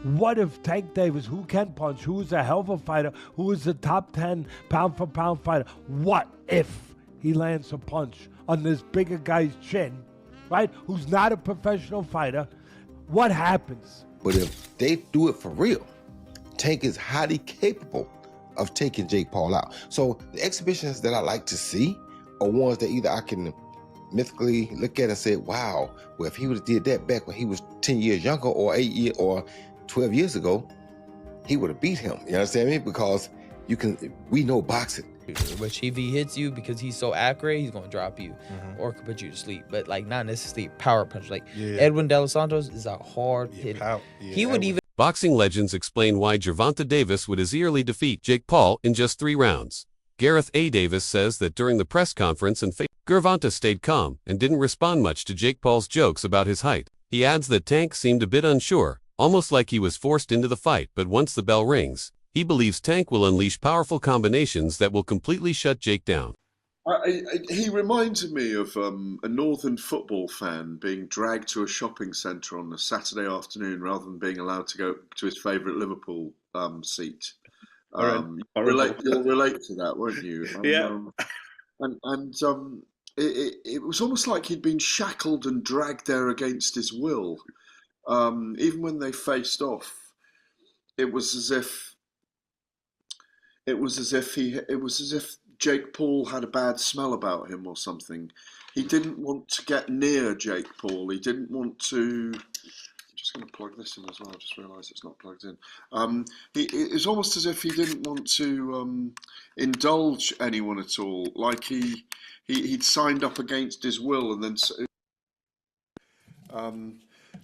What if Tank Davis, who can punch, who is a hell of a fighter, who is a top 10 pound-for-pound fighter, what if he lands a punch on this bigger guy's chin, right, who's not a professional fighter? What happens? But if they do it for real, Tank is highly capable of taking Jake Paul out. So the exhibitions that I like to see are ones that either I can mythically look at and say, wow, well, if he would have did that back when he was 10 years younger or 8 years or 12 years ago, he would have beat him. You understand me? Because we know boxing. Which if he hits you because he's so accurate, he's gonna drop you or could put you to sleep. But like not necessarily power punch. Like Edwin De Los Santos is a hard hitter. He would even. Boxing legends explain why Gervonta Davis would as easily defeat Jake Paul in just 3 rounds. Gareth A. Davis says that during the press conference Gervonta stayed calm and didn't respond much to Jake Paul's jokes about his height. He adds that Tank seemed a bit unsure, almost like he was forced into the fight, but once the bell rings, he believes Tank will unleash powerful combinations that will completely shut Jake down. He reminded me of a northern football fan being dragged to a shopping centre on a Saturday afternoon rather than being allowed to go to his favourite Liverpool seat. You'll relate to that, won't you? It was almost like he'd been shackled and dragged there against his will. Even when they faced off, it was as if Jake Paul had a bad smell about him or something. He didn't want to get near Jake Paul. He didn't want to. I'm just going to plug this in as well. I just realised it's not plugged in. It was almost as if he didn't want to indulge anyone at all. Like he'd signed up against his will, and then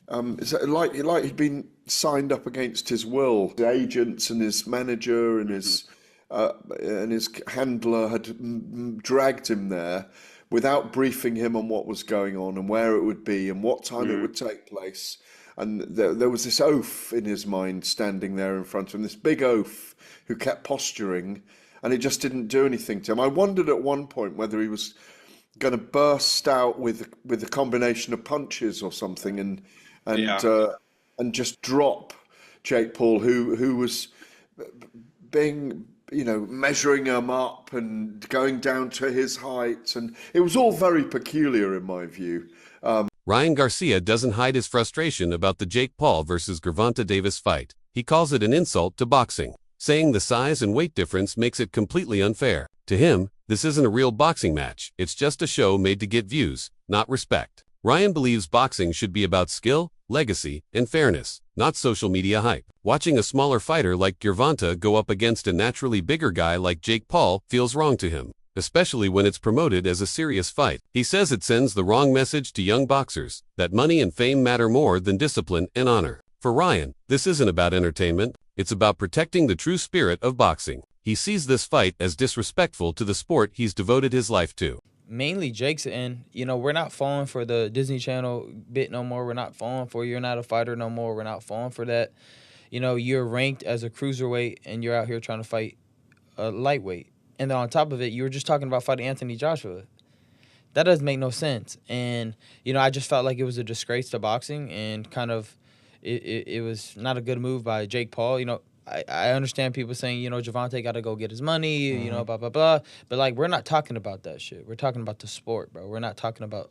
like he'd been signed up against his will. The agents and his manager and his handler had dragged him there without briefing him on what was going on and where it would be and what time it would take place. And there was this oaf in his mind standing there in front of him, this big oaf who kept posturing, and it just didn't do anything to him. I wondered at one point whether he was going to burst out with a combination of punches or something and just drop Jake Paul, who was being, measuring him up and going down to his height, and it was all very peculiar in my view. Ryan Garcia doesn't hide his frustration about the Jake Paul versus Gervonta Davis fight. He calls it an insult to boxing, saying the size and weight difference makes it completely unfair. To him, this isn't a real boxing match, it's just a show made to get views, not respect. Ryan believes boxing should be about skill, legacy, and fairness, not social media hype. Watching a smaller fighter like Gervonta go up against a naturally bigger guy like Jake Paul feels wrong to him, especially when it's promoted as a serious fight. He says it sends the wrong message to young boxers, that money and fame matter more than discipline and honor. For Ryan, this isn't about entertainment, it's about protecting the true spirit of boxing. He sees this fight as disrespectful to the sport he's devoted his life to. Mainly Jake's in, we're not falling for the Disney Channel bit no more. We're not falling for you're not a fighter no more. We're not falling for that. You're ranked as a cruiserweight and you're out here trying to fight a lightweight. And then on top of it, you were just talking about fighting Anthony Joshua. That doesn't make no sense. And, I just felt like it was a disgrace to boxing and kind of it was not a good move by Jake Paul. I understand people saying, Gervonta got to go get his money, blah, blah, blah. But, we're not talking about that shit. We're talking about the sport, bro. We're not talking about,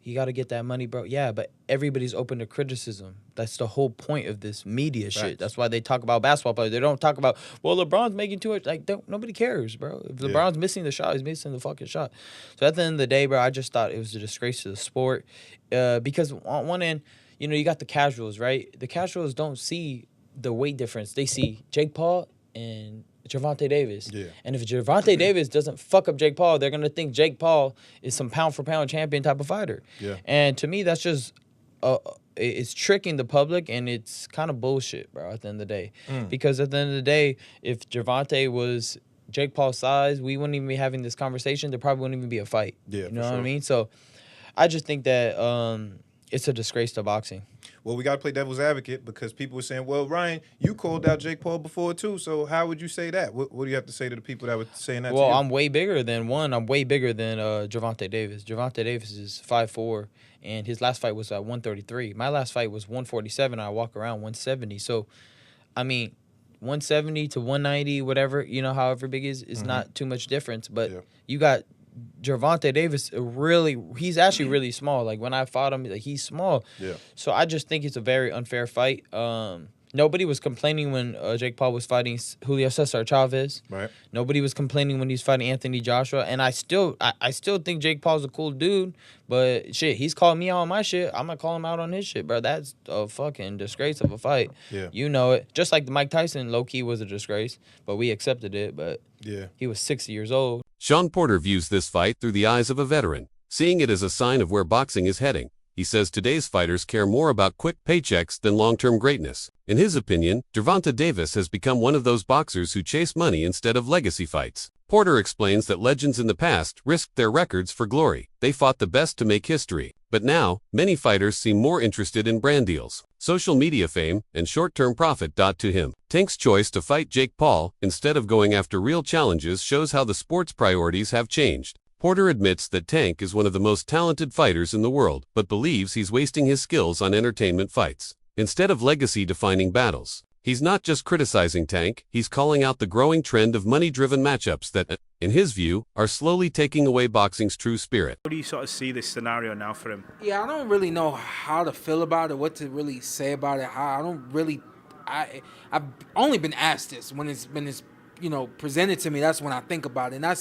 you got to get that money, bro. Yeah, but everybody's open to criticism. That's the whole point of this media shit. That's why they talk about basketball players. They don't talk about, LeBron's making too much. Nobody cares, bro. If LeBron's missing the shot, he's missing the fucking shot. So at the end of the day, bro, I just thought it was a disgrace to the sport. Because on one end, you got the casuals, right? The casuals don't see the weight difference. They see Jake Paul and Gervonta Davis. Yeah. And if Gervonta Davis doesn't fuck up Jake Paul, they're going to think Jake Paul is some pound-for-pound champion type of fighter. Yeah. And to me, that's just it's tricking the public, and it's kind of bullshit, bro, at the end of the day. Because at the end of the day, if Gervonta was Jake Paul's size, we wouldn't even be having this conversation. There probably wouldn't even be a fight. Yeah, you know what I mean? So I just think that it's a disgrace to boxing. well, we got to play devil's advocate because people were saying, well, Ryan, you called out Jake Paul before too, so how would you say that? What do you have to say to the people that were saying that to you? Well, I'm way bigger than Gervonta Davis. Gervonta Davis is 5'4", and his last fight was at 133. My last fight was 147, and I walk around 170. So, I mean, 170 to 190, whatever, however big is not too much difference. But you got Gervonta Davis, he's actually really small. Like, when I fought him, like, he's small. Yeah. So I just think it's a very unfair fight. Nobody was complaining when Jake Paul was fighting Julio Cesar Chavez. Right. Nobody was complaining when he was fighting Anthony Joshua. And I still think Jake Paul's a cool dude. But shit, he's called me out on my shit. I'm gonna call him out on his shit, bro. That's a fucking disgrace of a fight. Yeah. You know it. Just like the Mike Tyson low key was a disgrace, but we accepted it. But he was 60 years old. Sean Porter views this fight through the eyes of a veteran, seeing it as a sign of where boxing is heading. He says today's fighters care more about quick paychecks than long-term greatness. In his opinion, Gervonta Davis has become one of those boxers who chase money instead of legacy fights. Porter explains that legends in the past risked their records for glory. They fought the best to make history. But now, many fighters seem more interested in brand deals, social media fame, and short-term profit. To him, Tank's choice to fight Jake Paul instead of going after real challenges shows how the sport's priorities have changed. Porter admits that Tank is one of the most talented fighters in the world, but believes he's wasting his skills on entertainment fights instead of legacy-defining battles. He's not just criticizing Tank, he's calling out the growing trend of money-driven matchups that, in his view, are slowly taking away boxing's true spirit. How do you sort of see this scenario now for him? Yeah, I don't really know how to feel about it, what to really say about it. I've only been asked this when it's presented to me. That's when I think about it, and I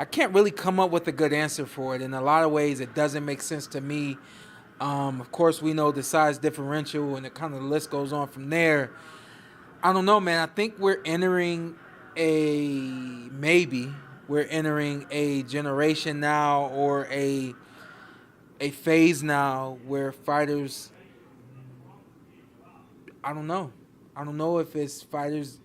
can't really come up with a good answer for it. In a lot of ways, it doesn't make sense to me. Of course, we know the size differential, and the list goes on from there. I don't know, man. I think we're entering a generation now, or a phase now where fighters, I don't know if it's fighters.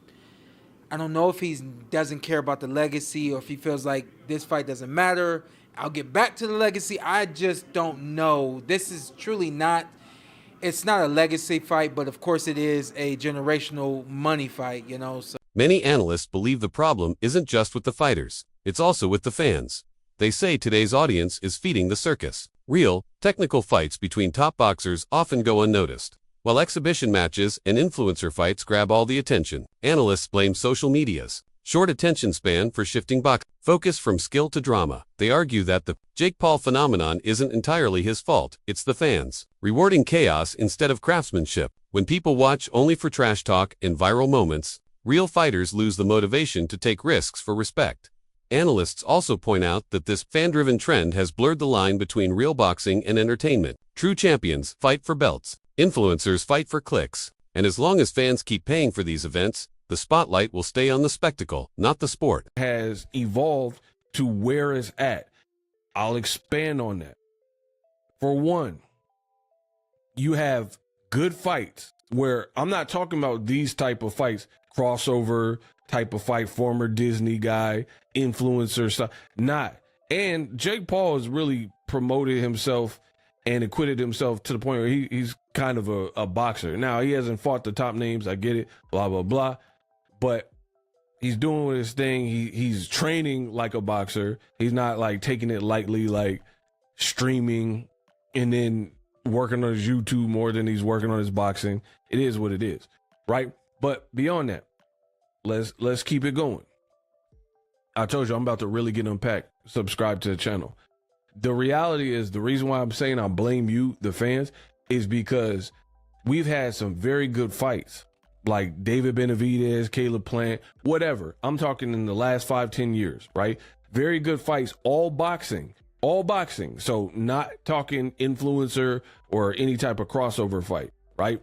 I don't know if he doesn't care about the legacy, or if he feels like this fight doesn't matter. I'll get back to the legacy. I just don't know. This is truly it's not a legacy fight, but of course it is a generational money fight, So. Many analysts believe the problem isn't just with the fighters, it's also with the fans. They say today's audience is feeding the circus. Real, technical fights between top boxers often go unnoticed, while exhibition matches and influencer fights grab all the attention. Analysts blame social media's short attention span for shifting box focus from skill to drama. They argue that the Jake Paul phenomenon isn't entirely his fault, it's the fans, rewarding chaos instead of craftsmanship. When people watch only for trash talk and viral moments, real fighters lose the motivation to take risks for respect. Analysts also point out that this fan-driven trend has blurred the line between real boxing and entertainment. True champions fight for belts, influencers fight for clicks, and as long as fans keep paying for these events, the spotlight will stay on the spectacle, not the sport. Has evolved to where it's at. I'll expand on that. For one, you have good fights where I'm not talking about these type of fights, crossover type of fight, former Disney guy, influencer stuff. Not. And Jake Paul has really promoted himself and acquitted himself to the point where he's kind of a boxer. Now, he hasn't fought the top names. I get it, blah, blah, blah. But he's doing his thing. He's training like a boxer. He's not like taking it lightly, like streaming and then working on his YouTube more than he's working on his boxing. It is what it is, right? But beyond that, let's keep it going. I told you I'm about to really get unpacked. Subscribe to the channel. The reality is, the reason why I'm saying I blame you, the fans, is because we've had some very good fights. Like David Benavidez, Caleb Plant, whatever. I'm talking in the last 5-10 years, right? Very good fights, all boxing. So not talking influencer or any type of crossover fight, right?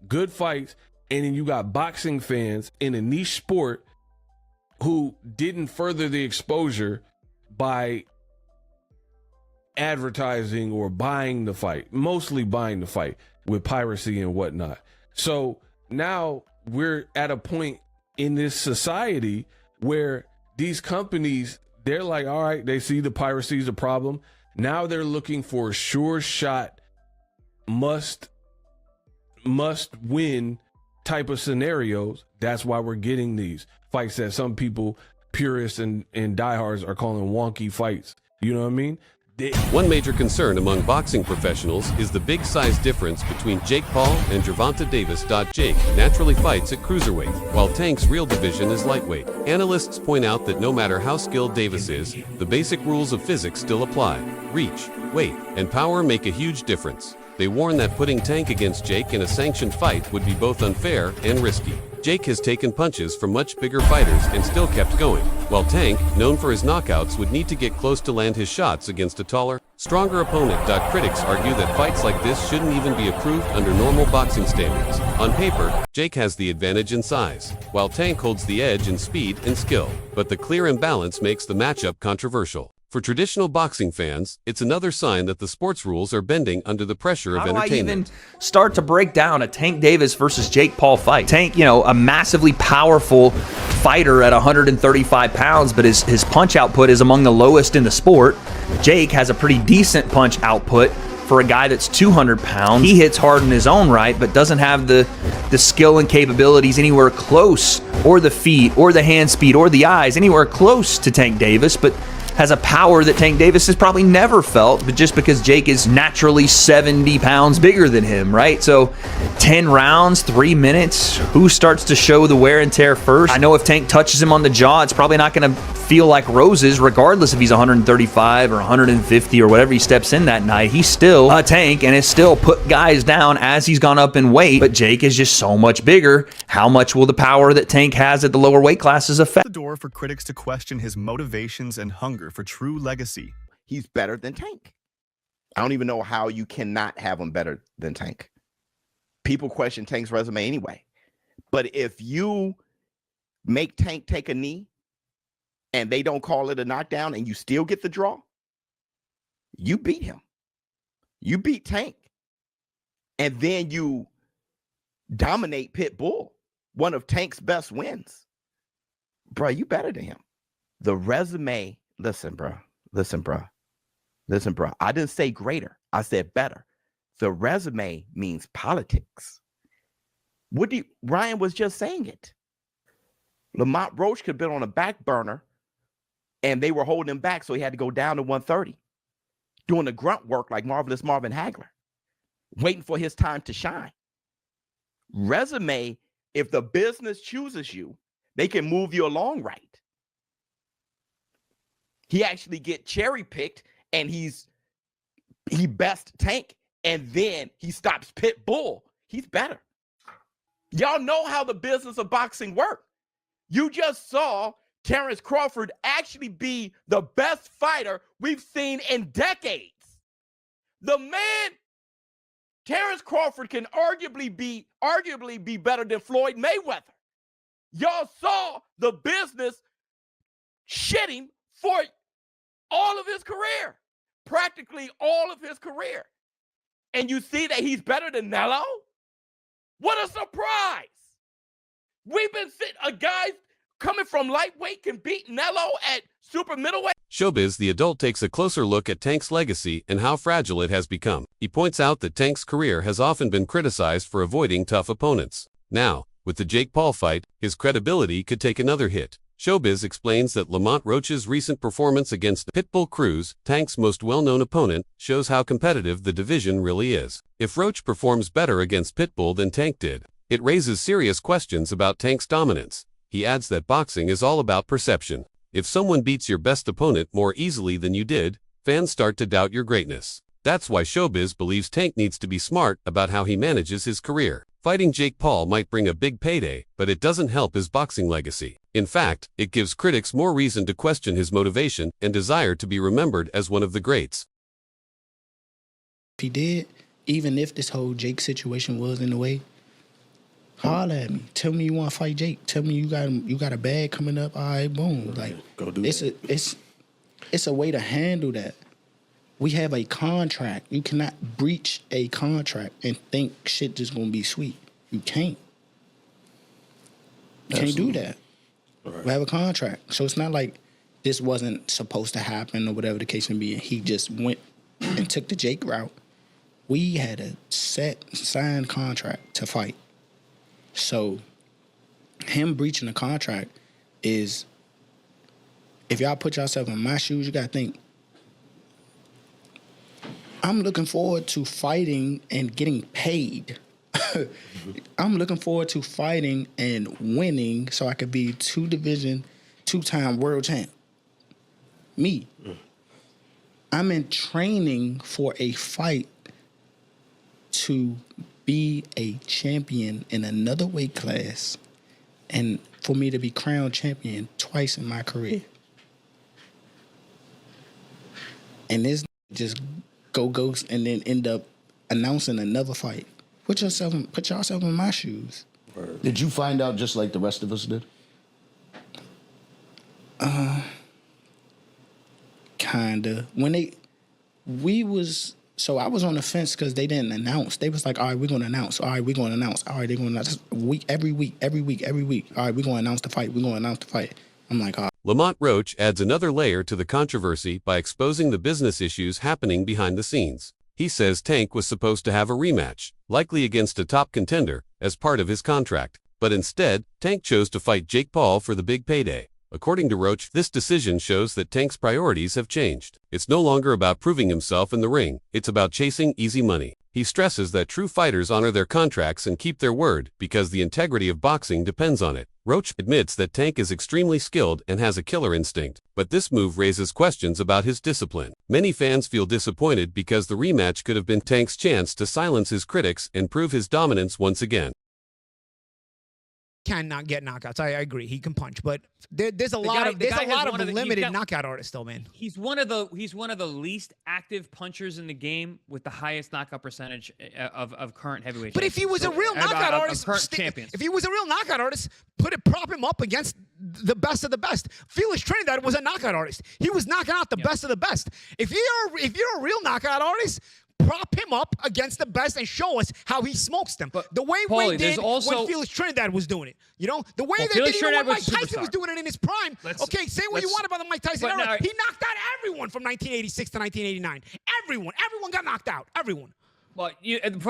Good fights. And then you got boxing fans in a niche sport who didn't further the exposure by advertising or buying the fight, mostly buying the fight with piracy and whatnot. So now we're at a point in this society where these companies, they're like, all right, they see the piracy is a problem. Now they're looking for a sure shot, must must win type of scenarios. That's why we're getting these fights that some people, purists and diehards, are calling wonky fights. You know what I mean? One major concern among boxing professionals is the big size difference between Jake Paul and Gervonta Davis. Jake naturally fights at cruiserweight, while Tank's real division is lightweight. Analysts point out that no matter how skilled Davis is, the basic rules of physics still apply. Reach, weight, and power make a huge difference. They warn that putting Tank against Jake in a sanctioned fight would be both unfair and risky. Jake has taken punches from much bigger fighters and still kept going, while Tank, known for his knockouts, would need to get close to land his shots against a taller, stronger opponent. Critics argue that fights like this shouldn't even be approved under normal boxing standards. On paper, Jake has the advantage in size, while Tank holds the edge in speed and skill, but the clear imbalance makes the matchup controversial. For traditional boxing fans, it's another sign that the sports rules are bending under the pressure of entertainment. How do I even start to break down a Tank Davis versus Jake Paul fight? Tank, a massively powerful fighter at 135 pounds, but his punch output is among the lowest in the sport. Jake has a pretty decent punch output for a guy that's 200 pounds. He hits hard in his own right, but doesn't have the skill and capabilities anywhere close, or the feet, or the hand speed, or the eyes anywhere close to Tank Davis, but has a power that Tank Davis has probably never felt, but just because Jake is naturally 70 pounds bigger than him, right? So 10 rounds, 3 minutes, who starts to show the wear and tear first? I know if Tank touches him on the jaw, it's probably not going to feel like roses, regardless if he's 135 or 150 or whatever he steps in that night. He's still a Tank and has still put guys down as he's gone up in weight, but Jake is just so much bigger. How much will the power that Tank has at the lower weight classes affect? The door for critics to question his motivations and hunger for true legacy. He's better than Tank. I don't even know how you cannot have him better than Tank. People question Tank's resume anyway. But if you make Tank take a knee and they don't call it a knockdown and you still get the draw, you beat him. You beat Tank. And then you dominate Pitbull, one of Tank's best wins. Bro, you better than him. The resume, listen, bro. I didn't say greater. I said better. The resume means politics. Ryan was just saying it. Lamont Roach could have been on a back burner and they were holding him back, so he had to go down to 130, doing the grunt work like Marvelous Marvin Hagler, waiting for his time to shine. Resume, if the business chooses you, they can move you along right. He actually get cherry picked and he best Tank, and then he stops Pitbull. He's better. Y'all know how the business of boxing works. You just saw Terrence Crawford actually be the best fighter we've seen in decades. The man, Terrence Crawford, can arguably be better than Floyd Mayweather. Y'all saw the business shit him for all of his career, practically all of his career. And you see that he's better than Nello? What a surprise. We've been seeing a guy coming from lightweight can beat Nello at super middleweight. Showbiz The Adult takes a closer look at Tank's legacy and how fragile it has become. He points out that Tank's career has often been criticized for avoiding tough opponents. Now, with the Jake Paul fight, his credibility could take another hit. Showbiz explains that Lamont Roach's recent performance against Pitbull Cruz, Tank's most well-known opponent, shows how competitive the division really is. If Roach performs better against Pitbull than Tank did, it raises serious questions about Tank's dominance. He adds that boxing is all about perception. If someone beats your best opponent more easily than you did, fans start to doubt your greatness. That's why Showbiz believes Tank needs to be smart about how he manages his career. Fighting Jake Paul might bring a big payday, but it doesn't help his boxing legacy. In fact, it gives critics more reason to question his motivation and desire to be remembered as one of the greats. If he did, even if this whole Jake situation was in the way, holler at me. Tell me you want to fight Jake. Tell me you got a bag coming up. All right, boom. Like, go do it's a way to handle that. We have a contract. You cannot breach a contract and think shit just gonna be sweet. You can't. You can't do that. Right. We have a contract. So it's not like this wasn't supposed to happen or whatever the case may be. He just went and took the Jake route. we had a signed contract to fight. So him breaching the contract is, if y'all put yourself in my shoes, you gotta think, I'm looking forward to fighting and getting paid. I'm looking forward to fighting and winning so I could be two-time world champ. Me. I'm in training for a fight to be a champion in another weight class and for me to be crowned champion twice in my career. And this just go and then end up announcing another fight. Put yourself in my shoes. Did you find out just like the rest of us did? Kinda. So I was on the fence because they didn't announce. They was like, all right, we're going to announce. All right, we're going to announce. All right, they're going to announce. Every week. All right, we're going to announce the fight. We're going to announce the fight. I'm like, all right. Lamont Roach adds another layer to the controversy by exposing the business issues happening behind the scenes. He says Tank was supposed to have a rematch, likely against a top contender, as part of his contract. But instead, Tank chose to fight Jake Paul for the big payday. According to Roach, this decision shows that Tank's priorities have changed. It's no longer about proving himself in the ring, it's about chasing easy money. He stresses that true fighters honor their contracts and keep their word because the integrity of boxing depends on it. Roach admits that Tank is extremely skilled and has a killer instinct, but this move raises questions about his discipline. Many fans feel disappointed because the rematch could have been Tank's chance to silence his critics and prove his dominance once again. Cannot get knockouts. I agree. He can punch, but there's a lot of limited knockout artists, though, man. He's one of the least active punchers in the game with the highest knockout percentage of current heavyweight. But if he was a real knockout artist, if he was a real knockout artist, prop him up against the best of the best. Felix Trinidad was a knockout artist. He was knocking out the best of the best. If you're a real knockout artist, prop him up against the best and show us how he smokes them. But the way we did when Felix Trinidad was doing it. You know? The way they did it when Mike Tyson was doing it in his prime. Say what you want about the Mike Tyson era. He knocked out everyone from 1986 to 1989. Everyone got knocked out. Everyone. Well,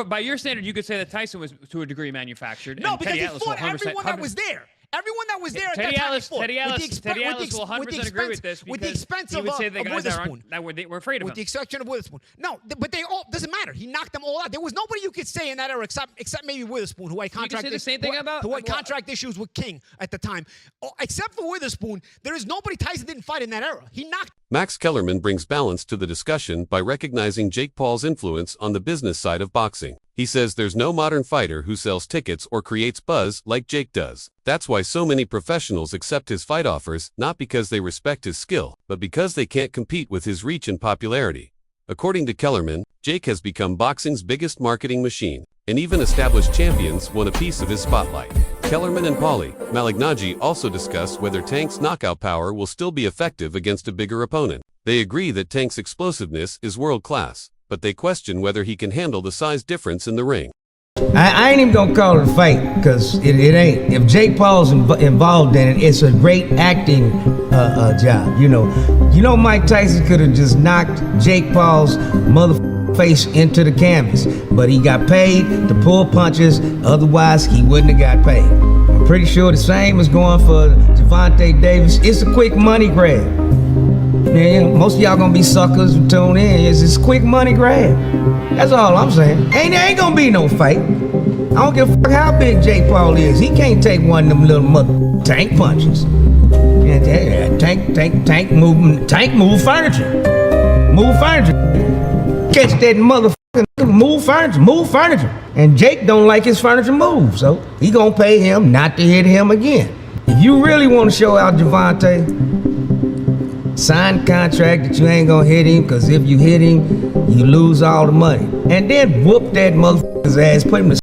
by your standard, you could say that Tyson was, to a degree, manufactured. No, because he fought everyone that was there. Everyone that was there at that time fought. Teddy Ellis will 100% agree with this. With the expense of Witherspoon. That were afraid of him. With the exception of Witherspoon. No, but they all, doesn't matter. He knocked them all out. There was nobody you could say in that era except maybe Witherspoon, who had contract issues with King at the time. Except for Witherspoon, there is nobody Tyson didn't fight in that era. He knocked. Max Kellerman brings balance to the discussion by recognizing Jake Paul's influence on the business side of boxing. He says there's no modern fighter who sells tickets or creates buzz like Jake does. That's why so many professionals accept his fight offers, not because they respect his skill, but because they can't compete with his reach and popularity. According to Kellerman, Jake has become boxing's biggest marketing machine, and even established champions want a piece of his spotlight. Kellerman and Paulie Malignaggi also discuss whether Tank's knockout power will still be effective against a bigger opponent. They agree that Tank's explosiveness is world-class, but they question whether he can handle the size difference in the ring. I ain't even gonna call it a fight, because it ain't. If Jake Paul's involved in it, it's a great acting job. You know Mike Tyson could have just knocked Jake Paul's face into the canvas, but he got paid to pull punches, otherwise he wouldn't have got paid. I'm pretty sure the same is going for Gervonta Davis. It's a quick money grab. Yeah, most of y'all gonna be suckers who tune in. It's this quick money grab. That's all I'm saying. Ain't gonna be no fight. I don't give a fuck how big Jake Paul is. He can't take one of them little mother tank punches. Yeah, tank move furniture. Move furniture. Catch that motherfucking move furniture. And Jake don't like his furniture move, so he gonna pay him not to hit him again. If you really want to show out Gervonta, sign a contract that you ain't gonna hit him, because if you hit him, you lose all the money. And then whoop that motherfucker's ass, put him to